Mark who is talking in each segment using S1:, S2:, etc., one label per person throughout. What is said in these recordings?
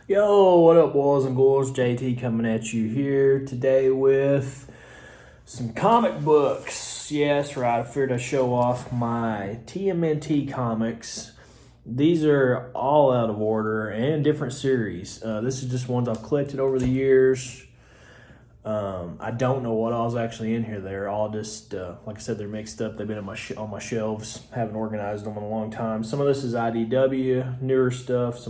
S1: Yo, what up, boys and girls? JT coming at you here today with some comic books. Yes, right. I figured I'd show off my Tmnt comics. These are all out of order and different series. This is just ones I've collected over the years. I don't know what all's actually in here. They're all just, like I said, they're mixed up. They've been on my shelves. Haven't organized them in a long time. Some of this is IDW, newer stuff.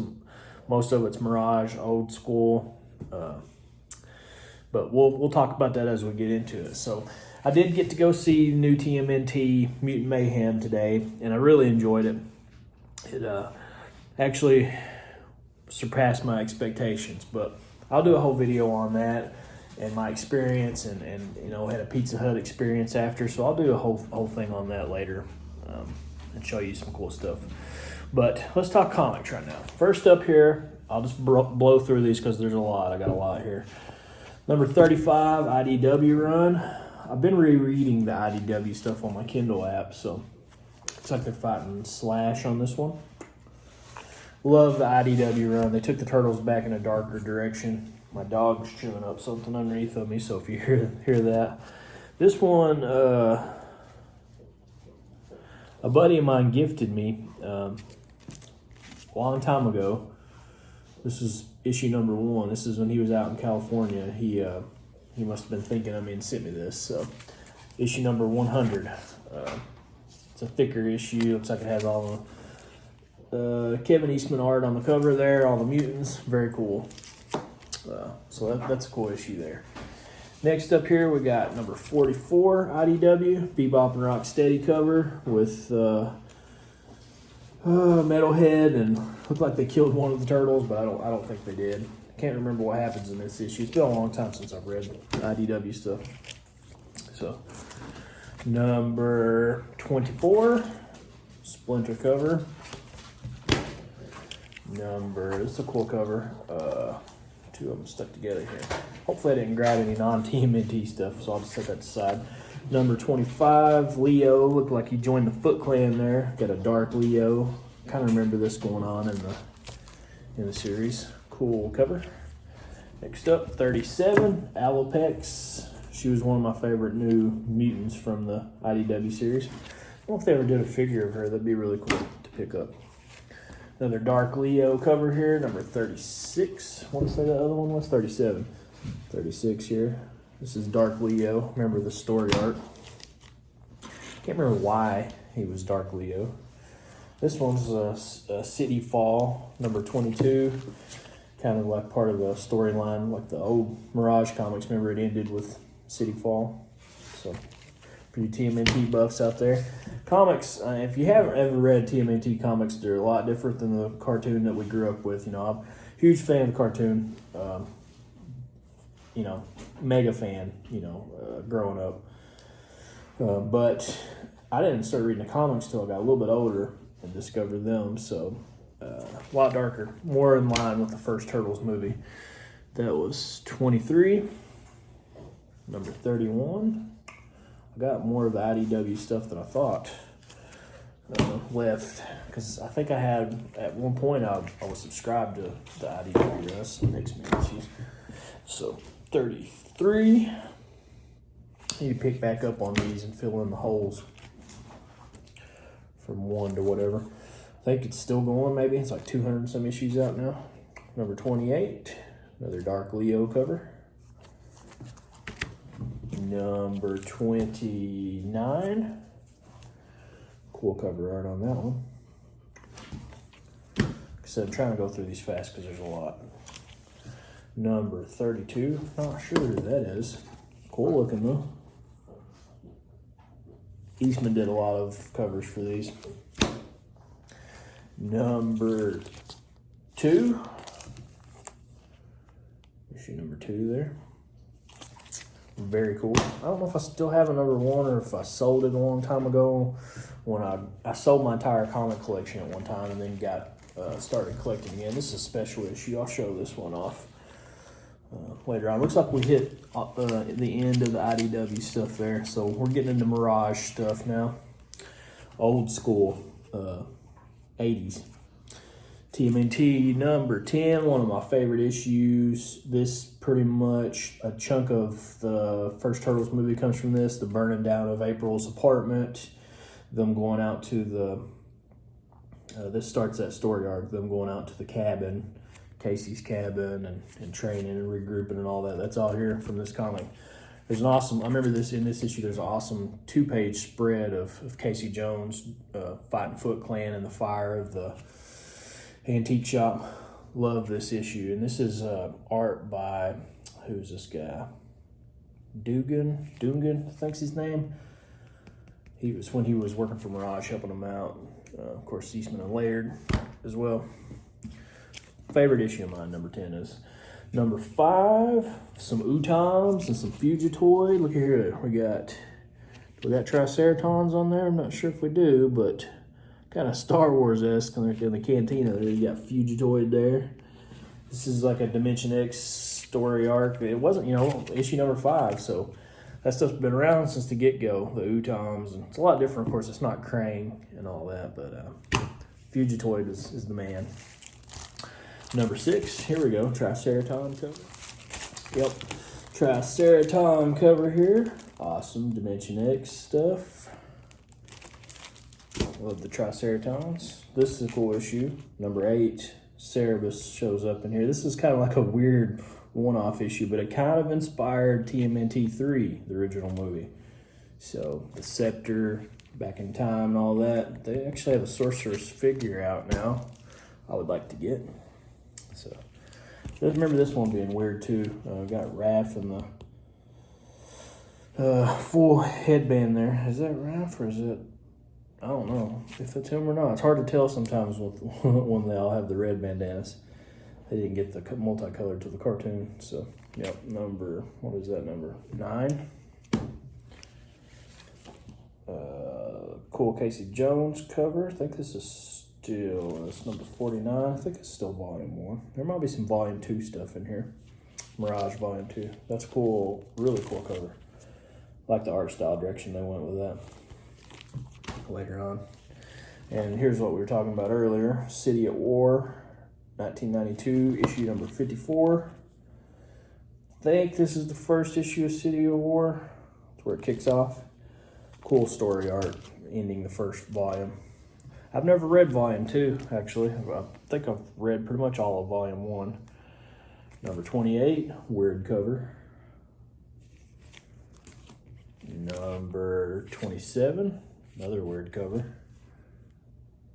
S1: Most of it's Mirage, old school. But we'll talk about that as we get into it. So I did get to go see new TMNT Mutant Mayhem today, and I really enjoyed it. It actually surpassed my expectations, but I'll do a whole video on that and my experience, and had a Pizza Hut experience after, so I'll do a whole thing on that later and show you some cool stuff. But let's talk comics right now. First up here, I'll just blow through these because there's a lot. I got a lot here. Number 35, IDW run. I've been rereading the IDW stuff on my Kindle app, so looks like they're fighting Slash on this one. Love the IDW run. They took the Turtles back in a darker direction. My dog's chewing up something underneath of me, so if you hear that. This one, a buddy of mine gifted me a long time ago. This is issue number 1. This is when he was out in California. He must have been thinking of me and sent me this. So, issue number 100. It's a thicker issue. Looks like it has all the Kevin Eastman art on the cover there, all the mutants. Very cool. So that's a cool issue there. Next up here, we got number 44, IDW, Bebop and Rocksteady cover with Metalhead, and looked like they killed one of the turtles, but I don't think they did. Can't remember what happens in this issue. It's been a long time since I've read IDW stuff. So, number 24, Splinter cover. It's a cool cover. Two of them stuck together here. Hopefully I didn't grab any non-TMNT stuff, so I'll just set that aside. Number 25, Leo. Looked like he joined the Foot Clan there. Got a dark Leo. Kind of remember this going on in the series. Cool cover. Next up, 37, Alopex. She was one of my favorite new mutants from the IDW series. I don't know if they ever did a figure of her. That'd be really cool to pick up. Another dark Leo cover here, number 36. I want to say the other one was 37. 36 here. This is Dark Leo. Remember the story art. Can't remember why he was Dark Leo. This one's a City Fall, number 22. Kind of like part of the storyline, like the old Mirage comics. Remember it ended with City Fall. So, for you TMNT buffs out there. Comics, if you haven't ever read TMNT comics, they're a lot different than the cartoon that we grew up with. I'm a huge fan of the cartoon. Mega fan, growing up. But I didn't start reading the comics till I got a little bit older and discovered them. So, a lot darker, more in line with the first Turtles movie. That was 23. Number 31. I got more of the IDW stuff than I thought left, because I think I had, at one point, I was subscribed to the IDW. That's some X-Men issues. So, 33. You pick back up on these and fill in the holes from 1 to whatever. I think it's still going, maybe. It's like 200 and some issues out now. Number 28, another Dark Leo cover. Number 29. Cool cover art on that one. Like I said, I'm trying to go through these fast because there's a lot. Number 32. Not sure who that is. Cool looking though. Eastman did a lot of covers for these. Number 2. Issue number 2 there. Very cool. I don't know if I still have a number 1 or if I sold it a long time ago when I sold my entire comic collection at one time and then started collecting again. This is a special issue. I'll show this one off later on. Looks like we hit the end of the IDW stuff there. So we're getting into Mirage stuff now. Old school 80s. TMNT number 10, one of my favorite issues. This pretty much, a chunk of the first Turtles movie comes from this, the burning down of April's apartment, them going out to the, this starts that story arc, them going out to the cabin, Casey's cabin, and training and regrouping and all that. That's all here from this comic. There's an awesome, I remember this in this issue, there's an awesome 2-page spread of Casey Jones fighting Foot Clan in the fire of the antique shop. Love this issue. And this is art by, who's this guy? Dugan, I think's his name. He was, when he was working for Mirage, helping him out. Of course, Eastman and Laird as well. Favorite issue of mine, number 10, is number 5, some Utoms and some Fugitoid. Look here, we got Triceratons on there. I'm not sure if we do, but kind of Star Wars-esque in the cantina. You got Fugitoid there. This is like a Dimension X story arc. It wasn't, issue number 5, so that stuff's been around since the get-go, the Utoms. And it's a lot different, of course. It's not Krang and all that, but Fugitoid is the man. Number 6, here we go, Triceraton cover. Yep, Triceraton cover here. Awesome Dimension X stuff. Love the Triceratons. This is a cool issue. Number 8, Cerebus shows up in here. This is kind of like a weird one-off issue, but it kind of inspired TMNT 3, the original movie. So the Scepter, Back in Time and all that. They actually have a Sorcerer's figure out now I would like to get. So just remember this one being weird too. Got Raph and the full headband there. Is that Raph or is it? I don't know if it's him or not. It's hard to tell sometimes when they all have the red bandanas. They didn't get the multicolored to the cartoon. So, yep, what is that number? 9. Cool Casey Jones cover. I think this is it's number 49. I think it's still volume 1. There might be some volume 2 stuff in here. Mirage volume 2. That's cool, really cool cover. I like the art style direction they went with that later on. And here's what we were talking about earlier. City at War, 1992, issue number 54. I think this is the first issue of City of War. That's where it kicks off. Cool story art ending the first volume. I've never read volume 2, actually. I think I've read pretty much all of volume 1. Number 28, weird cover. Number 27, another weird cover.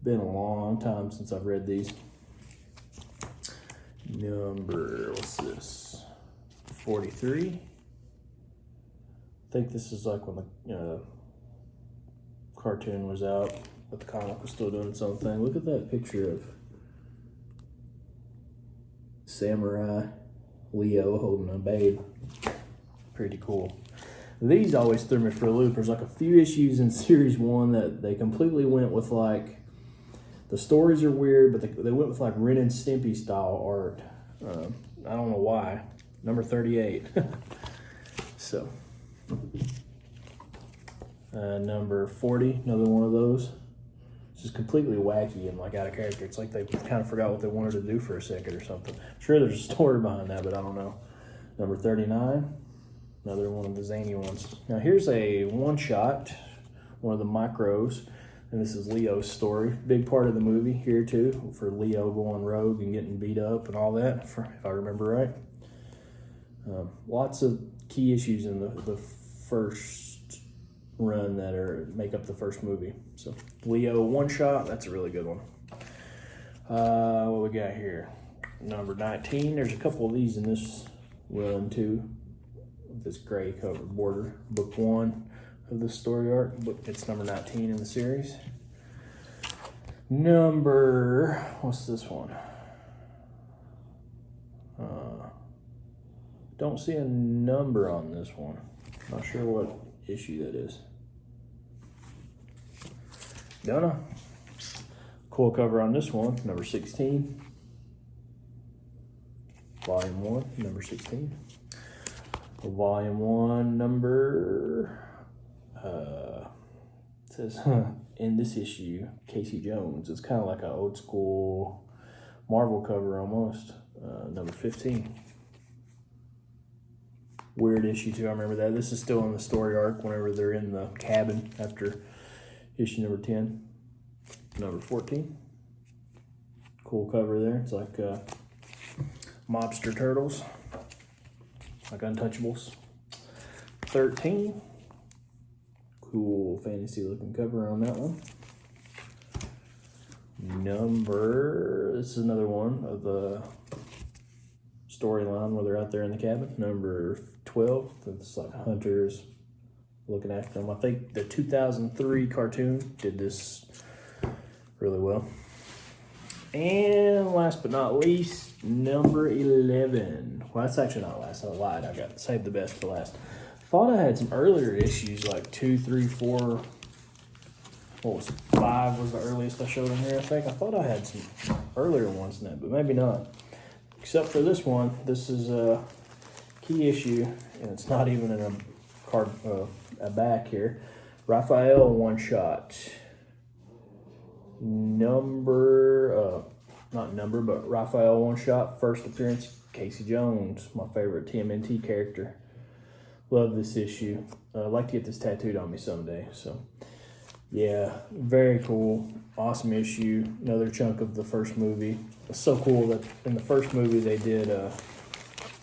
S1: Been a long time since I've read these. Number, what's this? 43. I think this is like when the cartoon was out, but the comic was still doing its own thing. Look at that picture of Samurai Leo holding a babe. Pretty cool. These always threw me for a loop. There's like a few issues in series 1 that they completely went with, like, the stories are weird, but they went with like Ren and Stimpy style art. I don't know why. Number 38. So, number 40, another one of those. It's just completely wacky and like out of character. It's like they kind of forgot what they wanted to do for a second or something. Sure, there's a story behind that, but I don't know. Number 39, another one of the zany ones. Now here's a one-shot, one of the micros, and this is Leo's story. Big part of the movie here too, for Leo going rogue and getting beat up and all that, if I remember right. Lots of key issues in the first run that make up the first movie. So Leo one shot, that's a really good one. What we got here? Number 19. There's a couple of these in this run too. This gray covered border. Book 1 of the story arc. It's number 19 in the series. What's this one? Don't see a number on this one. Not sure what issue that is. Don't know. Cool cover on this one, number 16. Volume 1, number 16. Volume 1, number... it says, in this issue, Casey Jones. It's kind of like an old school Marvel cover almost. Number 15. Weird issue too, I remember that. This is still in the story arc whenever they're in the cabin after issue number 10. Number 14. Cool cover there. It's like mobster turtles, like Untouchables. 13. Cool fantasy looking cover on that one. This is another one of the storyline where they're out there in the cabin. Number 12. It's like hunters looking after them. I think the 2003 cartoon did this really well. And last but not least, number 11. Well, that's actually not last. I lied. I got saved the best for last. Thought I had some earlier issues like 2, 3, 4. What was it? 5 was the earliest I showed on here, I think. I thought I had some earlier ones than that, but maybe not. Except for this one. This is a key issue, and it's not even in a card, a back here. Raphael one-shot. But Raphael one-shot. First appearance, Casey Jones, my favorite Tmnt character. Love this issue. I'd like to get this tattooed on me someday, so... Yeah, very cool. Awesome issue. Another chunk of the first movie. It's so cool that in the first movie they did, it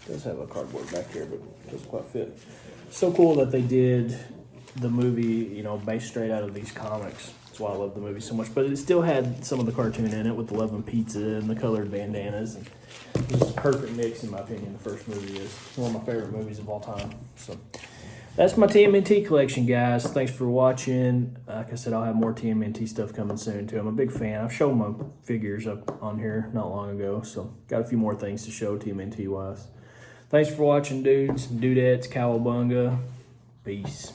S1: does have a cardboard back here, but it doesn't quite fit. So cool that they did the movie, based straight out of these comics. That's why I love the movie so much. But it still had some of the cartoon in it with the Love and Pizza and the colored bandanas. And it was a perfect mix, in my opinion. The first movie is one of my favorite movies of all time. So... that's my TMNT collection, guys. Thanks for watching. Like I said, I'll have more TMNT stuff coming soon, too. I'm a big fan. I've shown my figures up on here not long ago, so got a few more things to show TMNT-wise. Thanks for watching, dudes, dudettes, Cowabunga. Peace.